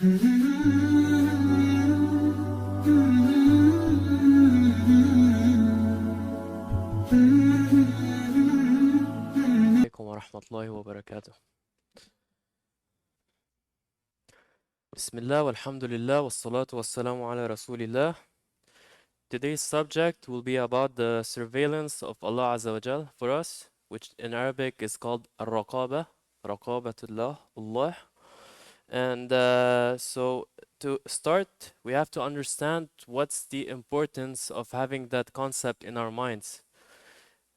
عليكم ورحمة الله وبركاته. بسم الله والحمد لله والصلاة والسلام على رسول الله. Today's subject will be about the surveillance of Allah Azza wa Jal for us, which in Arabic is called Al-Raqaba, Raqabatullah, Allah. And so to start, we have to understand what's the importance of having that concept in our minds.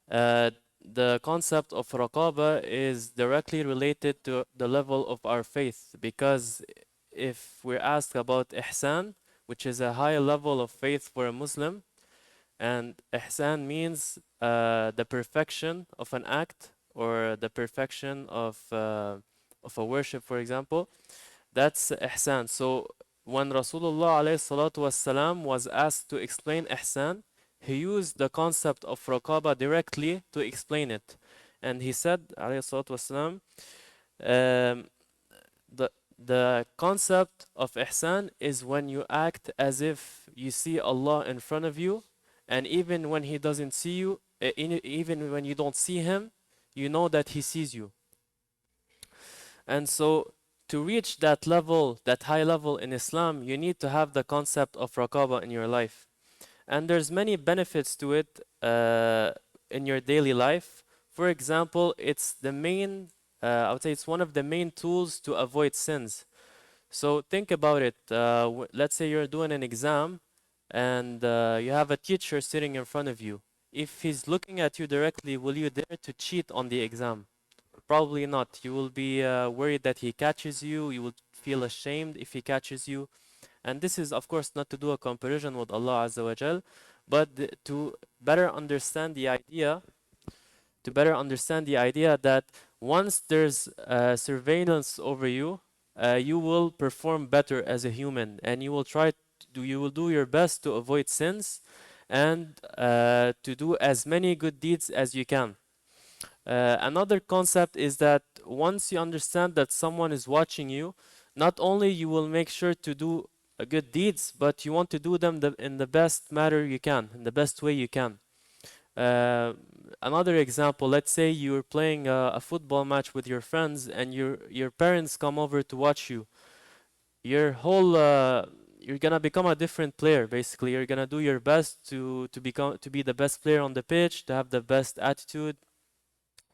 The concept of Raqaba is directly related to the level of our faith, because if we're asked about Ihsan, which is a high level of faith for a Muslim, and Ihsan means the perfection of an act or the perfection of a worship, for example. That's Ihsan. So when Rasulullah alayhi salatu wassalam was asked to explain Ihsan, he used the concept of Raqaba directly to explain it. And he said, alayhi salatu wassalam, um, the concept of ihsan is when you act as if you see Allah in front of you, and even when He doesn't see you, even when you don't see Him, you know that He sees you. And so, to reach that level, that high level in Islam, you need to have the concept of raqaba in your life. And there's many benefits to it in your daily life. For example, it's the main, I would say it's one of the main tools to avoid sins. So think about it. Let's say you're doing an exam and you have a teacher sitting in front of you. If he's looking at you directly, will you dare to cheat on the exam? Probably not. You will be worried that he catches you. You will feel ashamed if he catches you. And this is, of course, not to do a comparison with Allah Azza wa Jal, but to better understand the idea, that once there's surveillance over you, you will perform better as a human, and you will do your best to avoid sins and to do as many good deeds as you can. Another concept is that once you understand that someone is watching you, not only you will make sure to do good deeds, but you want to do them in the best manner you can, in the best way you can. Another example, let's say you're playing a football match with your friends and your parents come over to watch you. Your whole you're gonna become a different player. Basically, you're gonna do your best to be the best player on the pitch, to have the best attitude.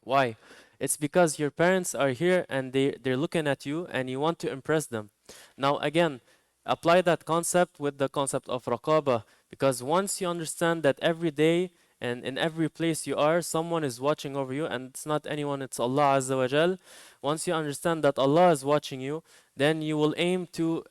Why? It's because your parents are here and they're looking at you and you want to impress them. Now again, apply that concept with the concept of raqaba, because once you understand that every day and in every place you are, someone is watching over you, and it's not anyone, it's Allah Azza wa Jal. Once you understand that Allah is watching you, then you will aim to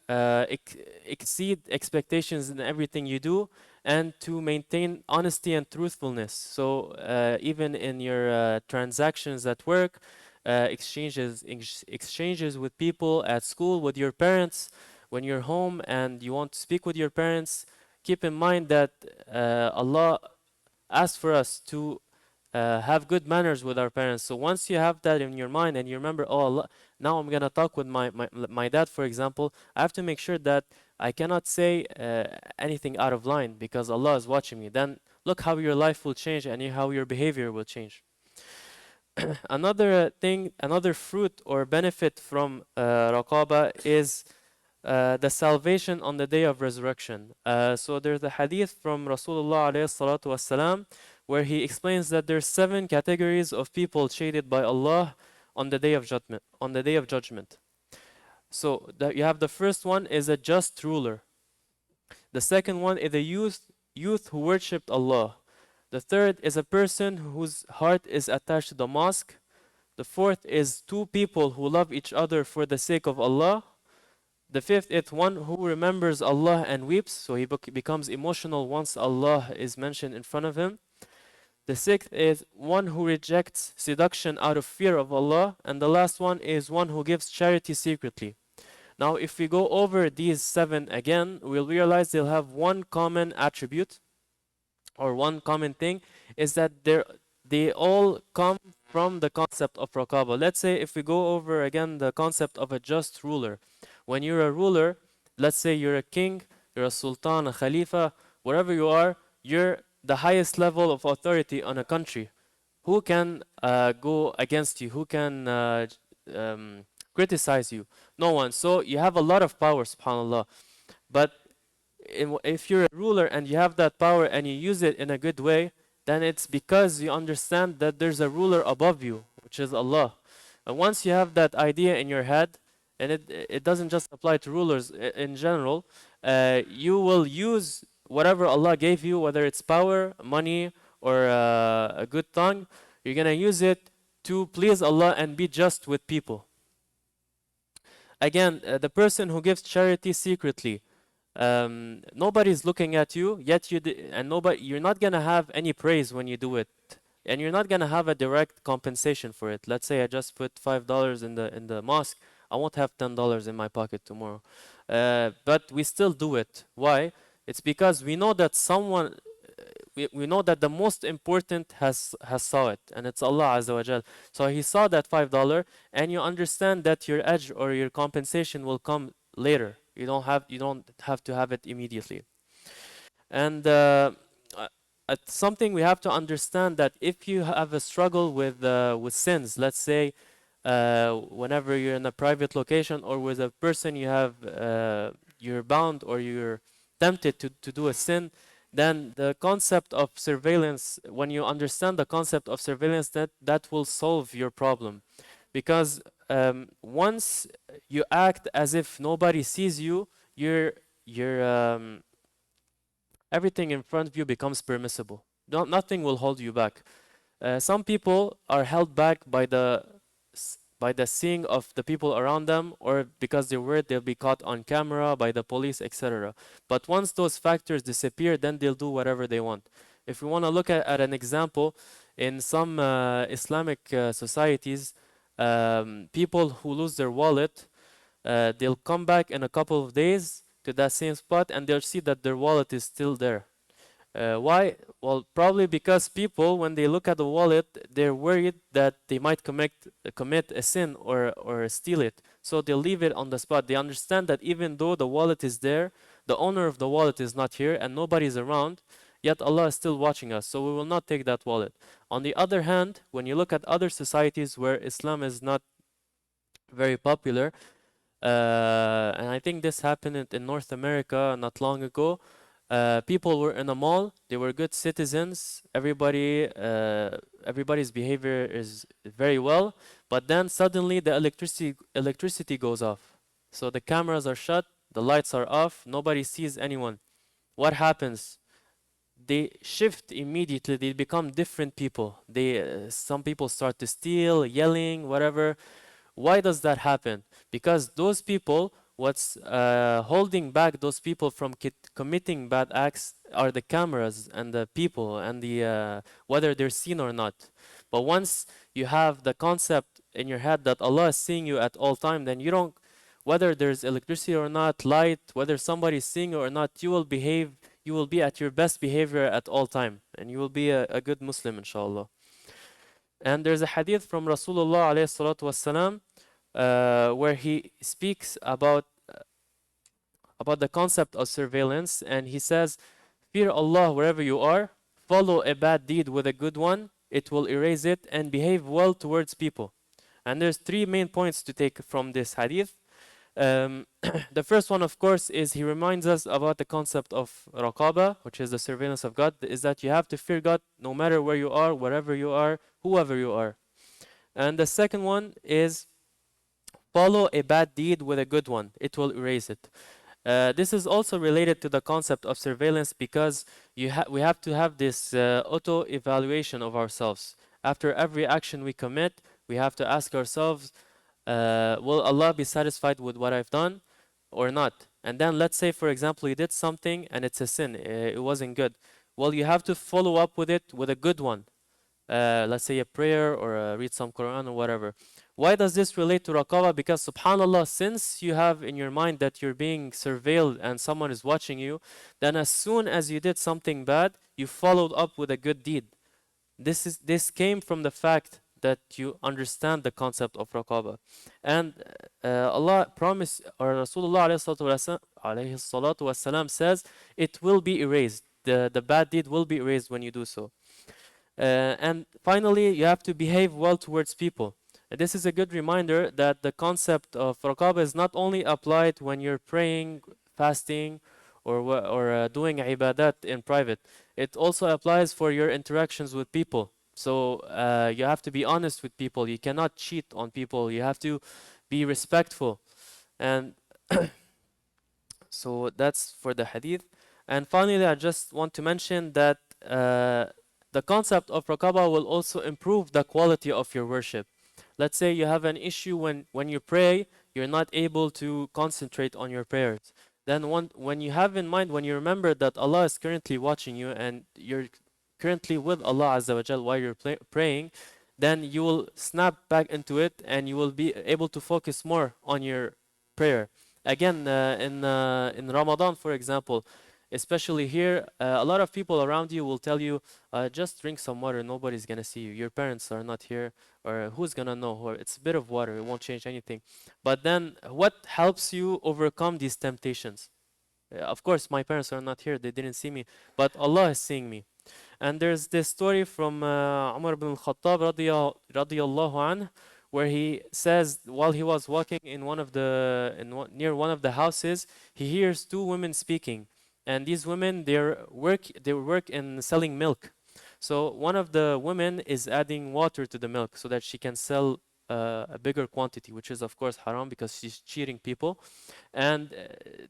exceed expectations in everything you do, and to maintain honesty and truthfulness. So even in your transactions at work, exchanges with people at school, with your parents, when you're home and you want to speak with your parents, keep in mind that Allah asked for us to have good manners with our parents. So once you have that in your mind and you remember, oh, Allah, now I'm gonna talk with my dad, for example, I have to make sure that I cannot say anything out of line because Allah is watching me. Then look how your life will change and how your behavior will change. Another thing, another fruit or benefit from raqaba is the salvation on the day of resurrection. So there's a hadith from Rasulullah alayhi salatu wasalam, where he explains that there's 7 categories of people shaded by Allah on the day of judgment. So you have the first one is a just ruler. The second one is a youth who worshipped Allah. The third is a person whose heart is attached to the mosque. The fourth is 2 people who love each other for the sake of Allah. The fifth is one who remembers Allah and weeps, so he becomes emotional once Allah is mentioned in front of him. The sixth is one who rejects seduction out of fear of Allah. And the last one is one who gives charity secretly. Now, if we go over these 7 again, we'll realize they'll have one common attribute, or one common thing, is that they all come from the concept of raqaba. Let's say if we go over again the concept of a just ruler. When you're a ruler, let's say you're a king, you're a sultan, a khalifa, wherever you are, you're the highest level of authority on a country. Who can go against you? Who can criticize you? No one. So you have a lot of power, subhanAllah. But if you're a ruler and you have that power and you use it in a good way, then it's because you understand that there's a ruler above you, which is Allah. And once you have that idea in your head, and it doesn't just apply to rulers in general, you will use whatever Allah gave you, whether it's power, money, or a good tongue, you're gonna use it to please Allah and be just with people. Again, the person who gives charity secretly, nobody's looking at you, yet and nobody, you're not gonna have any praise when you do it, and you're not gonna have a direct compensation for it. Let's say I just put $5 in the mosque, I won't have $10 in my pocket tomorrow, but we still do it. Why? It's because we know that someone, we know that the most important has saw it, and it's Allah Azza wa Jal. So He saw that $5, and you understand that your edge or your compensation will come later. You don't have to have it immediately. And it's something we have to understand, that if you have a struggle with sins, let's say whenever you're in a private location or with a person you have, you're bound or you're tempted to do a sin, then the concept of surveillance, when you understand the concept of surveillance, that will solve your problem. Because once you act as if nobody sees you, you're everything in front of you becomes permissible. Nothing will hold you back. Some people are held back by the seeing of the people around them, or because they're worried they'll be caught on camera by the police, etc. But once those factors disappear, then they'll do whatever they want. If we want to look at an example, in some Islamic societies, people who lose their wallet, they'll come back in a couple of days to that same spot and they'll see that their wallet is still there. Why? Well, probably because people, when they look at the wallet, they're worried that they might commit a sin or steal it. So they'll leave it on the spot. They understand that even though the wallet is there, the owner of the wallet is not here and nobody's around, yet Allah is still watching us. So we will not take that wallet. On the other hand, when you look at other societies where Islam is not very popular, and I think this happened in North America not long ago. People were in a mall. They were good citizens. Everybody's behavior is very well. But then suddenly the electricity goes off. So the cameras are shut. The lights are off. Nobody sees anyone. What happens? They shift immediately. They become different people. Some people start to steal, yelling, whatever. Why does that happen? Because those people, what's holding back those people from committing bad acts are the cameras and the people and the whether they're seen or not. But once you have the concept in your head that Allah is seeing you at all time, then you don't, whether there's electricity or not, light, whether somebody's seeing you or not, you will behave, you will be at your best behavior at all time, and you will be a good Muslim, inshallah. And there's a hadith from Rasulullah alayhi salatu wasalam, where he speaks about the concept of surveillance, and he says, fear Allah wherever you are, follow a bad deed with a good one, it will erase it, and behave well towards people. And there's three main points to take from this hadith. The first one, of course, is he reminds us about the concept of raqaba, which is the surveillance of God, is that you have to fear God no matter where you are, wherever you are, whoever you are. And the second one is follow a bad deed with a good one, it will erase it. This is also related to the concept of surveillance, because we have to have this auto-evaluation of ourselves. After every action we commit, we have to ask ourselves, will Allah be satisfied with what I've done or not? And then let's say, for example, you did something and it's a sin, it wasn't good. Well, you have to follow up with it with a good one. Let's say a prayer or read some Quran or whatever. Why does this relate to raqaba? Because subhanallah, since you have in your mind that you're being surveilled and someone is watching you, then as soon as you did something bad, you followed up with a good deed. This came from the fact that you understand the concept of raqaba. And Allah promised, or Rasulullah alayhi salatu wasalam says, it will be erased. The bad deed will be erased when you do so. And finally, you have to behave well towards people. This is a good reminder that the concept of raqaba is not only applied when you're praying, fasting, or doing ibadat in private. It also applies for your interactions with people. So you have to be honest with people. You cannot cheat on people. You have to be respectful. And so that's for the hadith. And finally, I just want to mention that the concept of raqaba will also improve the quality of your worship. Let's say you have an issue when you pray, you're not able to concentrate on your prayers. Then when you have in mind, when you remember that Allah is currently watching you and you're currently with Allah Azza wa Jal while you're praying, then you will snap back into it and you will be able to focus more on your prayer. Again, in Ramadan, for example, especially here, a lot of people around you will tell you, just drink some water. Nobody's gonna see you. Your parents are not here, or who's gonna know? Or it's a bit of water. It won't change anything. But then, what helps you overcome these temptations? Of course, my parents are not here. They didn't see me, but Allah is seeing me. And there's this story from Umar ibn al-Khattab radiyallahu anh, where he says while he was walking in near one of the houses, he hears two women speaking, and these women they work in selling milk. So one of the women is adding water to the milk so that she can sell a bigger quantity, which is of course haram because she's cheating people. And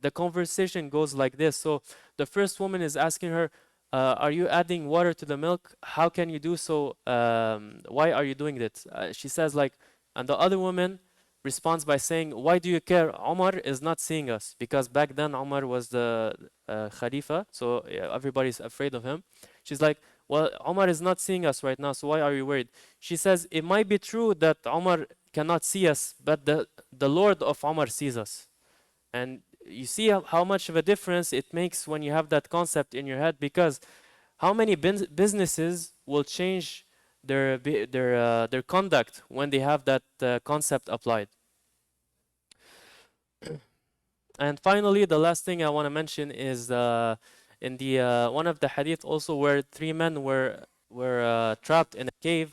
the conversation goes like this. So the first woman is asking her, are you adding water to the milk? How can you do so? Why are you doing this? She says like, and the other woman responds by saying, why do you care? Omar is not seeing us, because back then Omar was the Khalifa, so yeah, everybody's afraid of him. She's like, well, Omar is not seeing us right now, so why are you worried? She says, it might be true that Omar cannot see us, but the Lord of Omar sees us. And you see how much of a difference it makes when you have that concept in your head, because how many businesses will change their conduct when they have that concept applied. And finally, the last thing I want to mention is in the one of the hadith also, where three men were trapped in a cave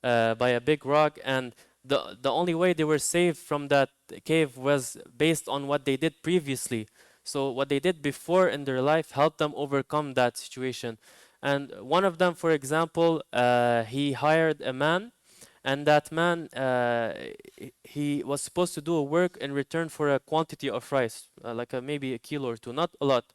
by a big rock, and the only way they were saved from that cave was based on what they did previously. So what they did before in their life helped them overcome that situation. And one of them, for example, he hired a man, and that man he was supposed to do a work in return for a quantity of rice, like maybe a kilo or two, not a lot.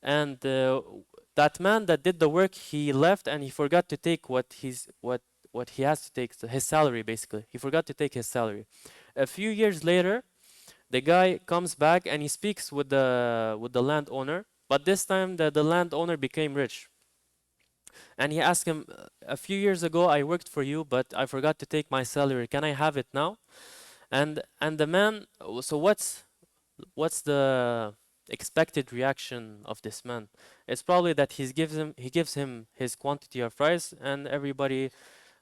And that man that did the work, he left and he forgot to take what he has to take, so his salary basically. He forgot to take his salary. A few years later, the guy comes back and he speaks with the landowner, but this time the landowner became rich. And he asked him, a few years ago I worked for you, but I forgot to take my salary. Can I have it now? And the man, so what's the expected reaction of this man? It's probably that he gives him his quantity of rice, and everybody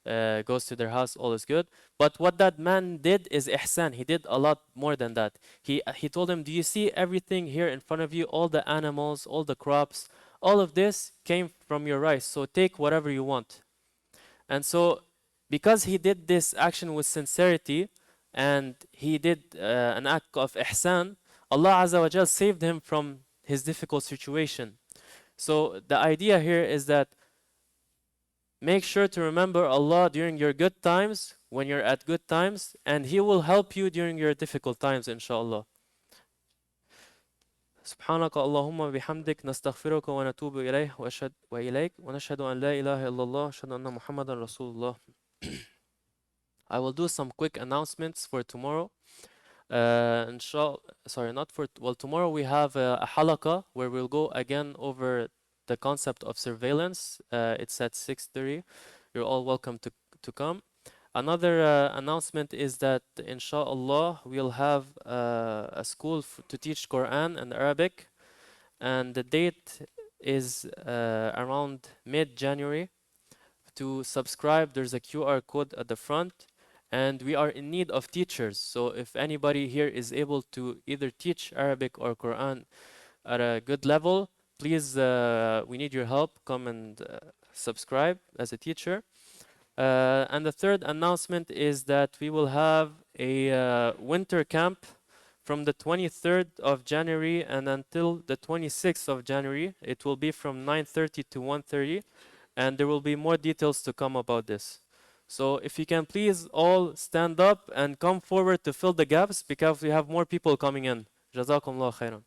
goes to their house, all is good. But what that man did is ihsan. He did a lot more than that. He told him, do you see everything here in front of you, all the animals, all the crops, all of this came from your rice, so take whatever you want. And so because he did this action with sincerity, and he did an act of ihsan, Allah Azza wa Jal saved him from his difficult situation. So the idea here is that make sure to remember Allah during your good times, when you're at good times, and He will help you during your difficult times, inshallah. سبحانك اللهم وبحمدك نستغفرك ونتوب إليه وإليك ونشهد أن لا إله إلا الله ونشهد أن محمدا رسول الله. I will do some quick announcements for tomorrow. Inshallah, sorry, not for, well, tomorrow we have a halaqah where we'll go again over the concept of surveillance. It's at 6:30. You're all welcome to come. Another announcement is that inshallah we'll have a school to teach Quran and Arabic, and the date is around mid-January to subscribe, there's a QR code at the front, and we are in need of teachers. So if anybody here is able to either teach Arabic or Quran at a good level, please, we need your help. Come and subscribe as a teacher. And the third announcement is that we will have a winter camp from the 23rd of January and until the 26th of January. It will be from 9:30 to 1:30, and there will be more details to come about this. So if you can please all stand up and come forward to fill the gaps because we have more people coming in. Jazakumullah khairan.